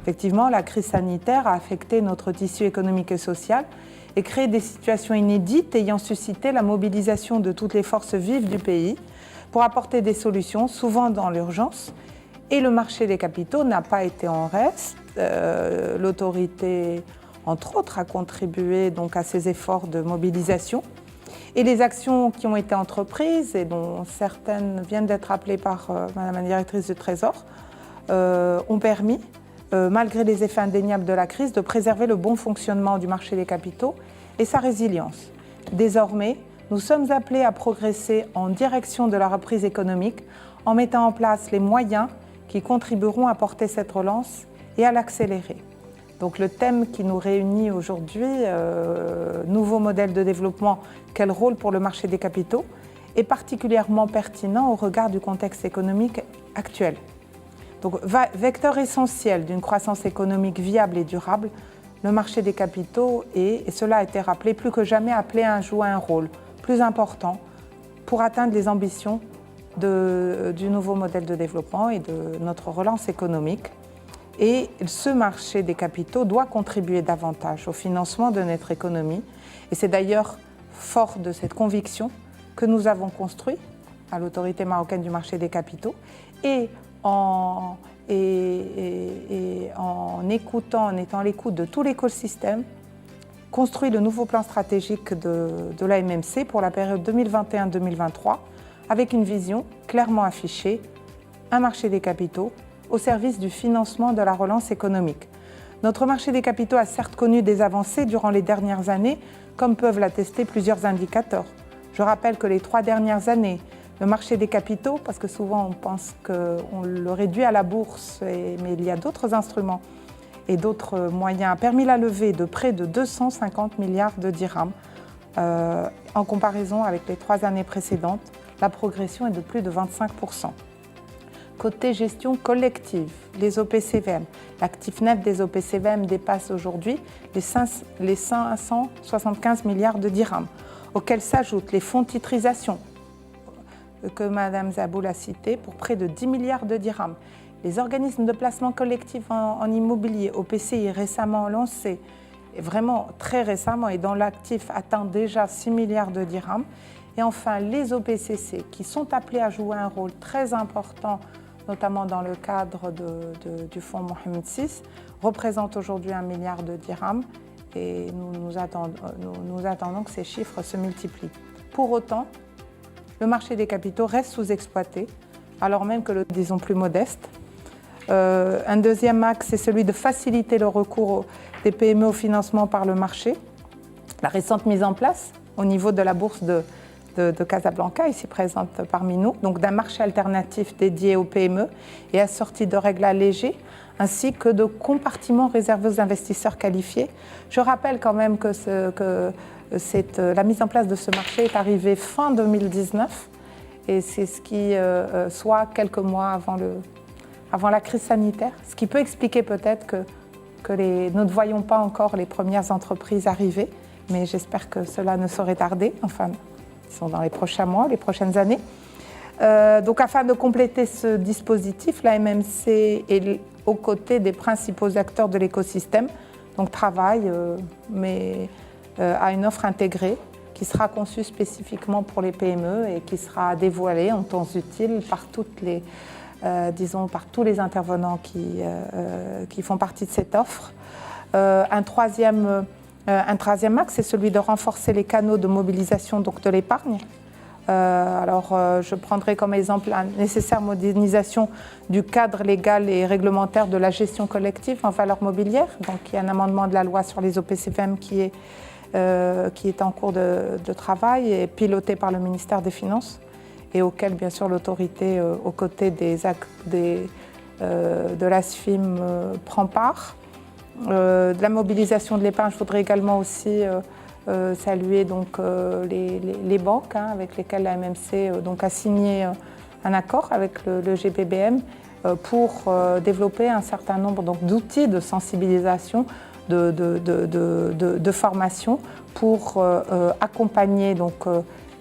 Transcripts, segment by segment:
Effectivement, la crise sanitaire a affecté notre tissu économique et social et créé des situations inédites ayant suscité la mobilisation de toutes les forces vives du pays pour apporter des solutions, souvent dans l'urgence. Et le marché des capitaux n'a pas été en reste. L'autorité, entre autres, a contribué donc à ces efforts de mobilisation. Et les actions qui ont été entreprises, et dont certaines viennent d'être appelées par Madame la directrice du Trésor, ont permis, malgré les effets indéniables de la crise, de préserver le bon fonctionnement du marché des capitaux et sa résilience. Désormais, nous sommes appelés à progresser en direction de la reprise économique en mettant en place les moyens qui contribueront à porter cette relance et à l'accélérer. Donc le thème qui nous réunit aujourd'hui, nouveau modèle de développement, quel rôle pour le marché des capitaux, est particulièrement pertinent au regard du contexte économique actuel. Donc vecteur essentiel d'une croissance économique viable et durable, le marché des capitaux est, et cela a été rappelé, plus que jamais appelé à jouer un rôle plus important pour atteindre les ambitions du nouveau modèle de développement et de notre relance économique. Et ce marché des capitaux doit contribuer davantage au financement de notre économie. Et c'est d'ailleurs fort de cette conviction que nous avons construit à l'autorité marocaine du marché des capitaux et en écoutant, en étant à l'écoute de tout l'écosystème, construit le nouveau plan stratégique de l'AMMC pour la période 2021-2023 avec une vision clairement affichée, un marché des capitaux au service du financement de la relance économique. Notre marché des capitaux a certes connu des avancées durant les dernières années, comme peuvent l'attester plusieurs indicateurs. Je rappelle que les 3 dernières années, le marché des capitaux, parce que souvent on pense qu'on le réduit à la bourse, mais il y a d'autres instruments et d'autres moyens, a permis la levée de près de 250 milliards de dirhams. En comparaison avec les 3 années précédentes, la progression est de plus de 25%. Côté gestion collective, les OPCVM, l'actif net des OPCVM dépasse aujourd'hui les 575 milliards de dirhams, auxquels s'ajoutent les fonds de titrisation que Mme Zaboul a cités pour près de 10 milliards de dirhams. Les organismes de placement collectif en immobilier, OPCI, récemment lancés, vraiment très récemment, et dont l'actif atteint déjà 6 milliards de dirhams. Et enfin, les OPCC, qui sont appelés à jouer un rôle très important, notamment dans le cadre du fonds Mohamed VI, représentent aujourd'hui 1 milliard de dirhams et nous attendons que ces chiffres se multiplient. Pour autant, le marché des capitaux reste sous-exploité, alors même que le disons plus modeste. Un deuxième axe, c'est celui de faciliter le recours des PME au financement par le marché. La récente mise en place au niveau de la bourse de Casablanca, ici présente parmi nous, donc d'un marché alternatif dédié aux PME et assorti de règles allégées, ainsi que de compartiments réservés aux investisseurs qualifiés. Je rappelle quand même que la mise en place de ce marché est arrivée fin 2019, et c'est ce qui, soit quelques mois avant la crise sanitaire, ce qui peut expliquer peut-être que nous ne voyons pas encore les premières entreprises arriver, mais j'espère que cela ne saurait tarder, enfin, ils sont dans les prochains mois, les prochaines années. Donc afin de compléter ce dispositif, la MMC est aux côtés des principaux acteurs de l'écosystème, donc travaille à une offre intégrée qui sera conçue spécifiquement pour les PME et qui sera dévoilée en temps utile par par tous les intervenants qui font partie de cette offre. Un troisième axe, c'est celui de renforcer les canaux de mobilisation donc de l'épargne. Je prendrai comme exemple la nécessaire modernisation du cadre légal et réglementaire de la gestion collective en valeur mobilière. Donc, il y a un amendement de la loi sur les OPCVM qui est en cours de travail et piloté par le ministère des Finances et auquel, bien sûr, l'autorité, aux côtés de l'ASFIM, prend part. De la mobilisation de l'épargne, je voudrais également aussi saluer donc, les banques avec lesquelles la MMC a signé un accord avec le GPBM pour développer un certain nombre d'outils de sensibilisation, de formation pour accompagner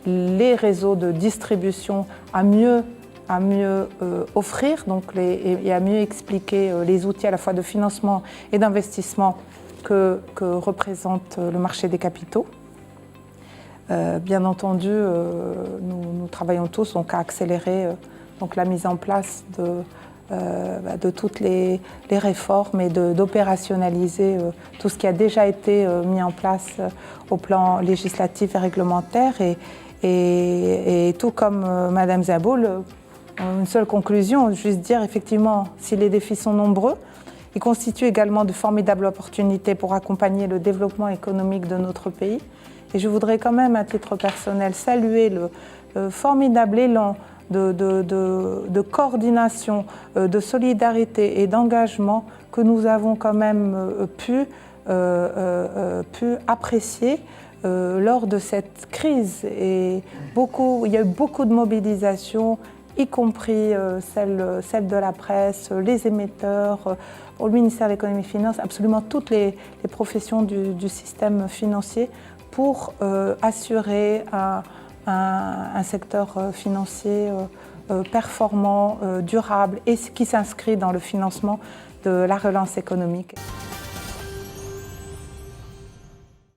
les réseaux de distribution à mieux à mieux offrir et à mieux expliquer les outils à la fois de financement et d'investissement que représente le marché des capitaux. Bien entendu, nous travaillons tous donc, à accélérer donc, la mise en place de toutes les réformes et d'opérationnaliser tout ce qui a déjà été mis en place au plan législatif et réglementaire. Et tout comme Madame Zaboul, une seule conclusion, juste dire effectivement, si les défis sont nombreux, ils constituent également de formidables opportunités pour accompagner le développement économique de notre pays. Et je voudrais quand même, à titre personnel, saluer le formidable élan de coordination, de solidarité et d'engagement que nous avons quand même pu apprécier lors de cette crise. Et il y a eu beaucoup de mobilisation, y compris celle de la presse, les émetteurs, le ministère de l'économie et des finances, absolument toutes les professions du système financier pour assurer un secteur financier performant, durable et qui s'inscrit dans le financement de la relance économique.